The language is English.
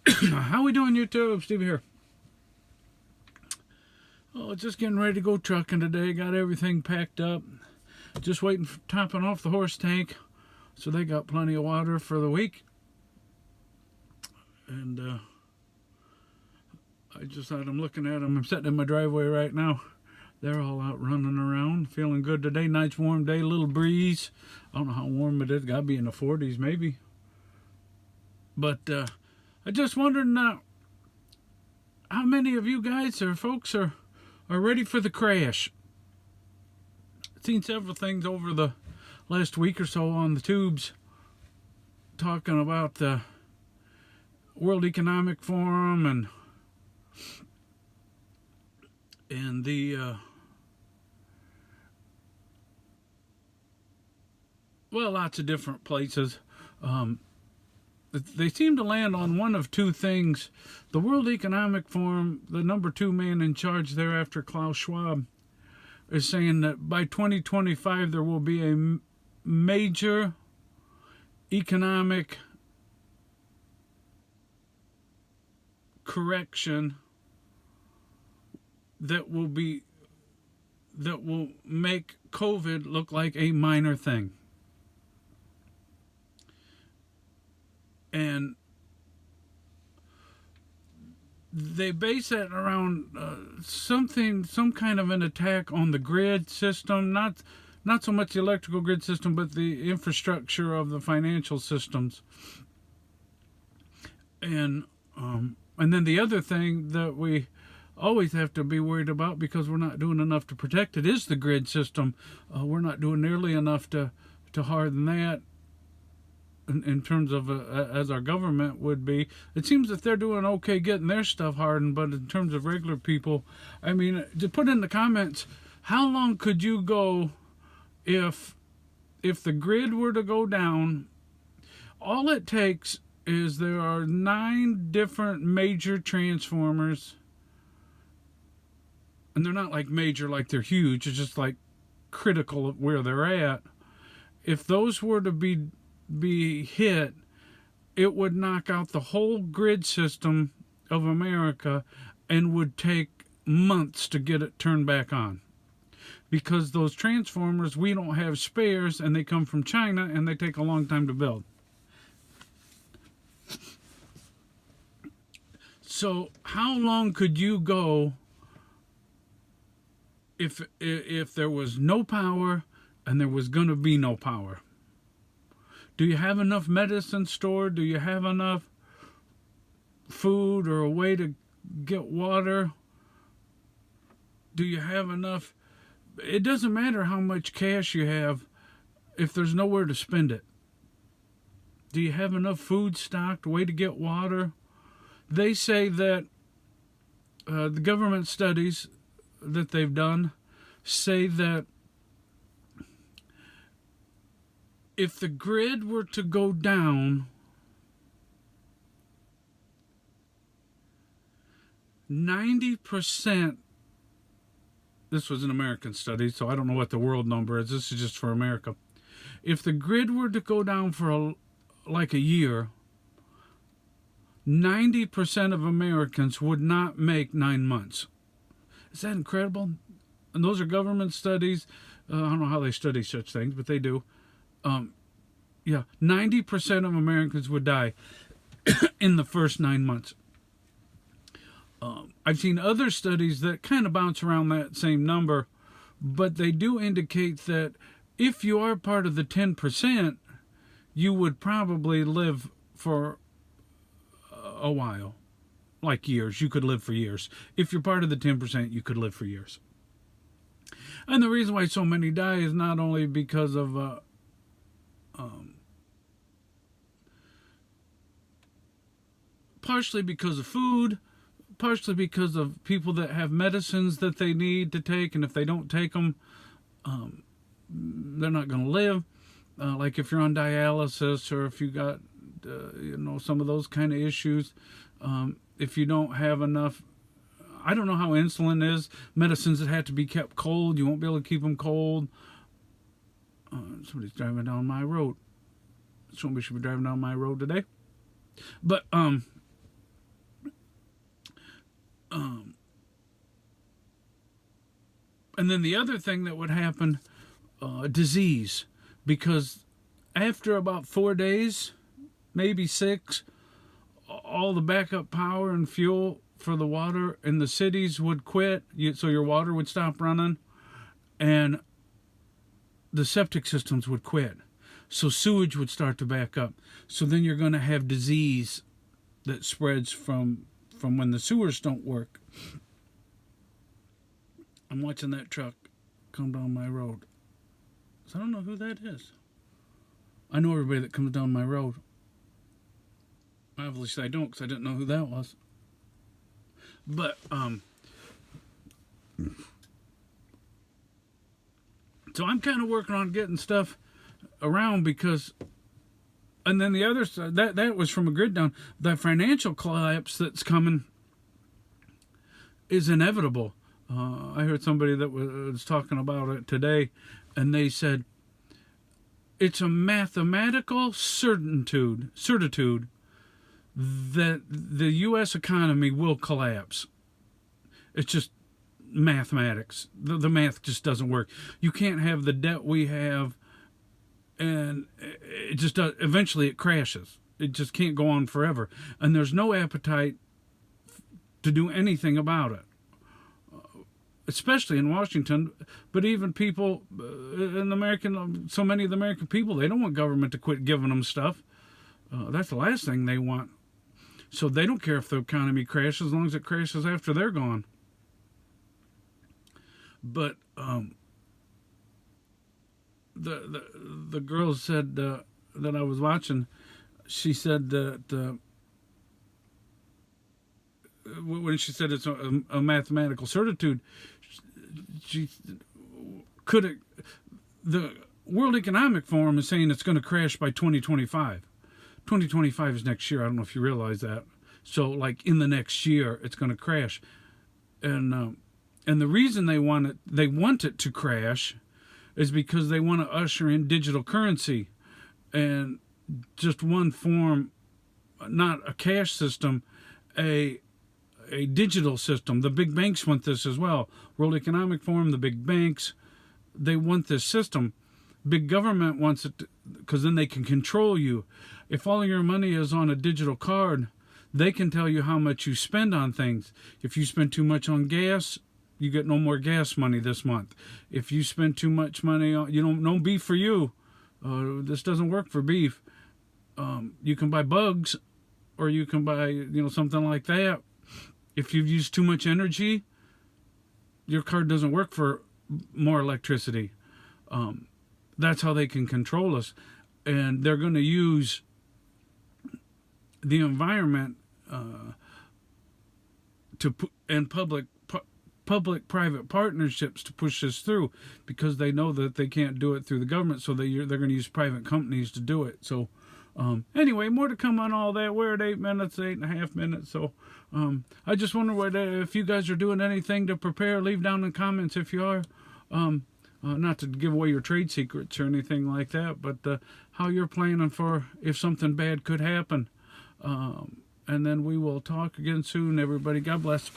How we doing, YouTube? Steve here. Oh, just getting ready to go trucking today. Got everything packed up. Just waiting for topping off the horse tank, so they got plenty of water for the week. And I'm looking at them. I'm sitting in my driveway right now. They're all out running around, feeling good today. Nice warm day, little breeze. I don't know how warm it is. Gotta be in the 40s maybe. But I just wondered now, how many of you guys or folks are ready for the crash? I've seen several things over the last week or so on the tubes talking about the World Economic Forum and the lots of different places. They seem to land on one of two things. The World Economic Forum, the number 2 man in charge there after Klaus Schwab, is saying that by 2025 there will be a major economic correction that will make COVID look like a minor thing. And they base that around some kind of an attack on the grid system, not so much the electrical grid system, but the infrastructure of the financial systems. And then the other thing that we always have to be worried about, because we're not doing enough to protect it, is the grid system. We're not doing nearly enough to harden that. In terms of as our government would be. It seems that they're doing okay getting their stuff hardened, but in terms of regular people, I mean, to put in the comments, how long could you go if the grid were to go down? All it takes is there are 9 different major transformers, and they're not like major, like they're huge, it's just like critical of where they're at. If those were to be hit, it would knock out the whole grid system of America and would take months to get it turned back on. Because those transformers, we don't have spares, and they come from China, and they take a long time to build. So how long could you go if there was no power and there was going to be no power? Do you have enough medicine stored? Do you have enough food or a way to get water? Do you have enough? It doesn't matter how much cash you have if there's nowhere to spend it. Do you have enough food stocked, a way to get water? They say that the government studies that they've done say that if the grid were to go down, 90%, this was an American study, so I don't know what the world number is. This is just for America. If the grid were to go down for a year, 90% of Americans would not make 9 months. Is that incredible? And those are government studies. I don't know how they study such things, but they do. 90% of Americans would die in the first 9 months. I've seen other studies that kind of bounce around that same number, but they do indicate that if you are part of the 10%, you would probably live for a while, like years. You could live for years. If you're part of the 10%, you could live for years. And the reason why so many die is not only because of partially because of food, partially because of people that have medicines that they need to take, and if they don't take them, they're not going to live. Like if you're on dialysis, or if you got some of those kind of issues, if you don't have enough, I don't know how insulin is, medicines that have to be kept cold, you won't be able to keep them cold. Somebody's driving down my road. Somebody should be driving down my road today. But And then the other thing that would happen, disease, because after about 4 days, maybe 6, all the backup power and fuel for the water in the cities would quit, so your water would stop running, and the septic systems would quit. So sewage would start to back up. So then you're going to have disease that spreads from when the sewers don't work. I'm watching that truck come down my road. So I don't know who that is. I know everybody that comes down my road. Obviously I don't, because I didn't know who that was. But, so I'm kind of working on getting stuff around because, and then the other side, that was from a grid down. The financial collapse that's coming is inevitable. I heard somebody that was talking about it today, and they said it's a mathematical certitude that the U.S. economy will collapse. It's just mathematics. The math just doesn't work. You can't have the debt we have, and it just does. Eventually it crashes. It just can't go on forever, and there's no appetite to do anything about it. Especially in Washington, but even people in American, so many of the American people, they don't want government to quit giving them stuff. That's the last thing they want. So they don't care if the economy crashes as long as it crashes after they're gone. But the girl said that I was watching, she said that when she said it's a mathematical certitude, she could it, the World Economic Forum is saying it's going to crash by 2025. 2025 is next year. I don't know if you realize that. So, like in the next year, it's going to crash, and the reason they want it to crash, is because they want to usher in digital currency, and just one form, not a cash system, a digital system. The big banks want this as well. World Economic Forum, the big banks, they want this system. Big government wants it because then they can control you. If all your money is on a digital card, they can tell you how much you spend on things. If you spend too much on gas, you get no more gas money this month. If you spend too much money on, no beef for you. This doesn't work for beef. You can buy bugs, or you can buy, something like that. If you've used too much energy, your card doesn't work for more electricity. That's how they can control us. And they're going to use the environment and public-private partnerships to push this through, because they know that they can't do it through the government, so they're going to use private companies to do it. So anyway, more to come on all that. We're at 8.5 minutes. So I just wonder if you guys are doing anything to prepare. Leave down in the comments if you are. Not to give away your trade secrets or anything like that, but how you're planning for if something bad could happen. And then we will talk again soon, everybody. God bless.